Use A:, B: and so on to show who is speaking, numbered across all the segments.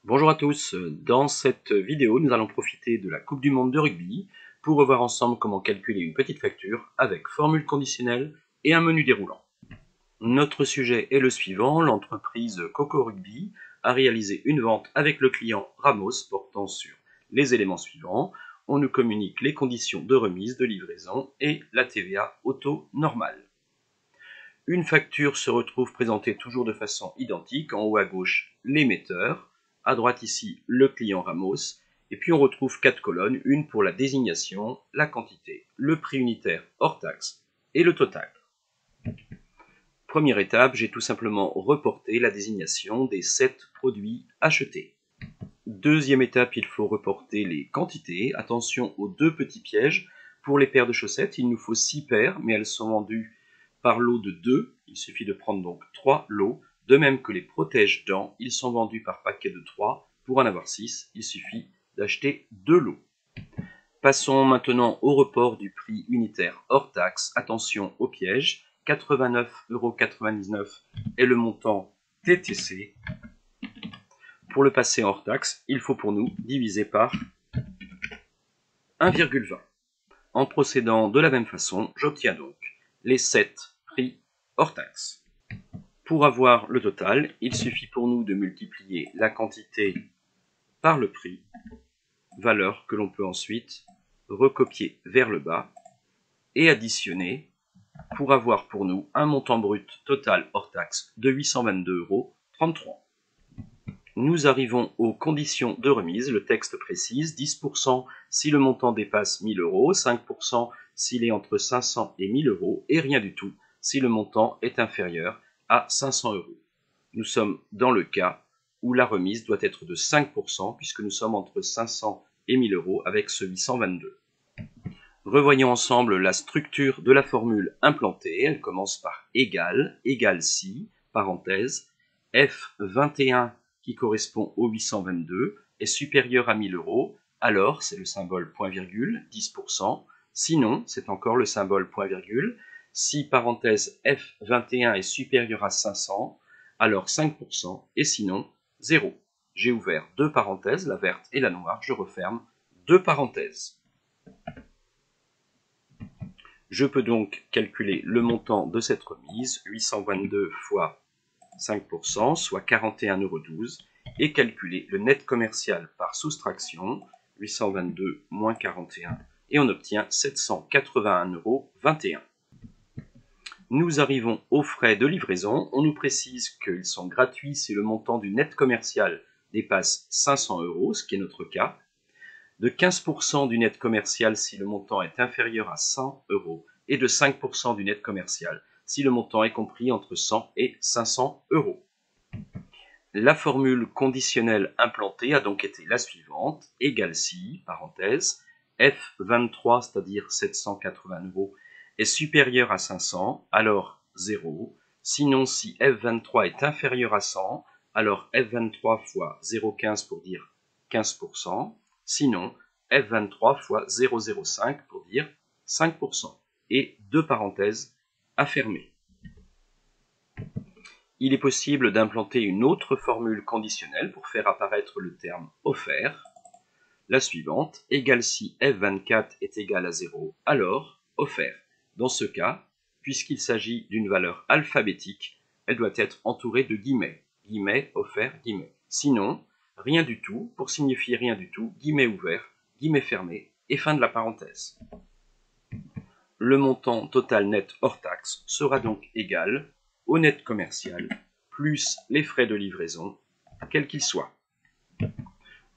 A: Bonjour à tous, dans cette vidéo nous allons profiter de la Coupe du Monde de rugby pour revoir ensemble comment calculer une petite facture avec formule conditionnelle et un menu déroulant. Notre sujet est le suivant, l'entreprise Coco Rugby a réalisé une vente avec le client Ramos portant sur les éléments suivants. On nous communique les conditions de remise, de livraison et la TVA au taux normal. Une facture se retrouve présentée toujours de façon identique, en haut à gauche l'émetteur, à droite ici le client Ramos, et puis on retrouve 4 colonnes, une pour la désignation, la quantité, le prix unitaire hors taxe et le total. Première étape, j'ai tout simplement reporté la désignation des 7 produits achetés. Deuxième étape, il faut reporter les quantités. Attention aux deux petits pièges. Pour les paires de chaussettes, il nous faut 6 paires, mais elles sont vendues par lot de 2. Il suffit de prendre donc 3 lots. De même que les protège-dents, ils sont vendus par paquet de 3. Pour en avoir 6, il suffit d'acheter 2 lots. Passons maintenant au report du prix unitaire hors taxe. Attention au piège. 89,99 € est le montant TTC. Pour le passer hors taxe, il faut pour nous diviser par 1,20. En procédant de la même façon, j'obtiens donc les 7 prix hors taxe. Pour avoir le total, il suffit pour nous de multiplier la quantité par le prix, valeur que l'on peut ensuite recopier vers le bas et additionner pour avoir pour nous un montant brut total hors taxe de 822,33 €. Nous arrivons aux conditions de remise. Le texte précise 10% si le montant dépasse 1000 €, 5% s'il est entre 500 et 1000 € et rien du tout si le montant est inférieur à 500 €. Nous sommes dans le cas où la remise doit être de 5% puisque nous sommes entre 500 et 1000 € avec ce 822. Revoyons ensemble la structure de la formule implantée. Elle commence par égal si, parenthèse, F21 qui correspond au 822 est supérieur à 1000 €, alors c'est le symbole point virgule, 10%, sinon c'est encore le symbole point virgule, si parenthèse F21 est supérieur à 500, alors 5%, et sinon 0. J'ai ouvert deux parenthèses, la verte et la noire, je referme deux parenthèses. Je peux donc calculer le montant de cette remise, 822 fois 5%, soit 41,12 €, et calculer le net commercial par soustraction, 822 moins 41, et on obtient 781,21 €. Nous arrivons aux frais de livraison. On nous précise qu'ils sont gratuits si le montant du net commercial dépasse 500 €, ce qui est notre cas, de 15% du net commercial si le montant est inférieur à 100 € et de 5% du net commercial si le montant est compris entre 100 et 500 €. La formule conditionnelle implantée a donc été la suivante, égal si, parenthèse, F23, c'est-à-dire 780 €, est supérieur à 500, alors 0. Sinon, si F23 est inférieur à 100, alors F23 fois 0,15 pour dire 15%. Sinon, F23 fois 0,05 pour dire 5%. Et deux parenthèses à fermer. Il est possible d'implanter une autre formule conditionnelle pour faire apparaître le terme offert. La suivante, égal si F24 est égal à 0, alors offert. Dans ce cas, puisqu'il s'agit d'une valeur alphabétique, elle doit être entourée de guillemets. Guillemets, offert, guillemets. Sinon, rien du tout, pour signifier rien du tout, guillemets ouverts, guillemets fermés, et fin de la parenthèse. Le montant total net hors taxe sera donc égal au net commercial plus les frais de livraison, quels qu'ils soient.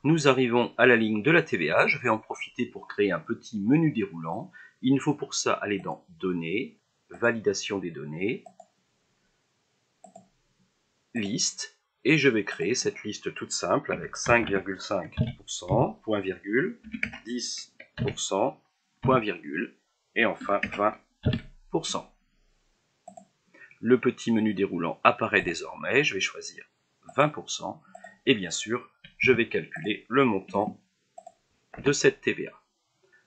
A: Nous arrivons à la ligne de la TVA. Je vais en profiter pour créer un petit menu déroulant. Il nous faut pour ça aller dans Données, Validation des données, Liste, et je vais créer cette liste toute simple avec 5,5%, point virgule, 10%, point virgule, et enfin 20%. Le petit menu déroulant apparaît désormais. Je vais choisir 20%, et bien sûr, je vais calculer le montant de cette TVA.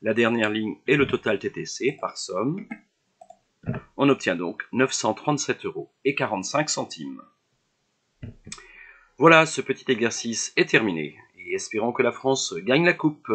A: La dernière ligne est le total TTC par somme. On obtient donc 937,45 €. Voilà, ce petit exercice est terminé, et espérons que la France gagne la coupe.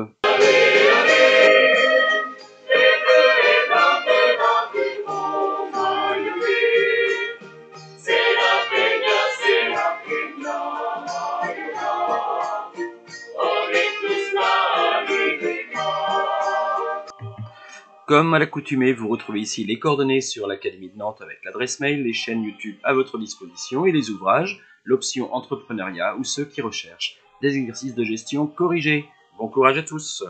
A: Comme à l'accoutumée, vous retrouvez ici les coordonnées sur l'Académie de Nantes avec l'adresse mail, les chaînes YouTube à votre disposition et les ouvrages, l'option entrepreneuriat ou ceux qui recherchent des exercices de gestion corrigés. Bon courage à tous!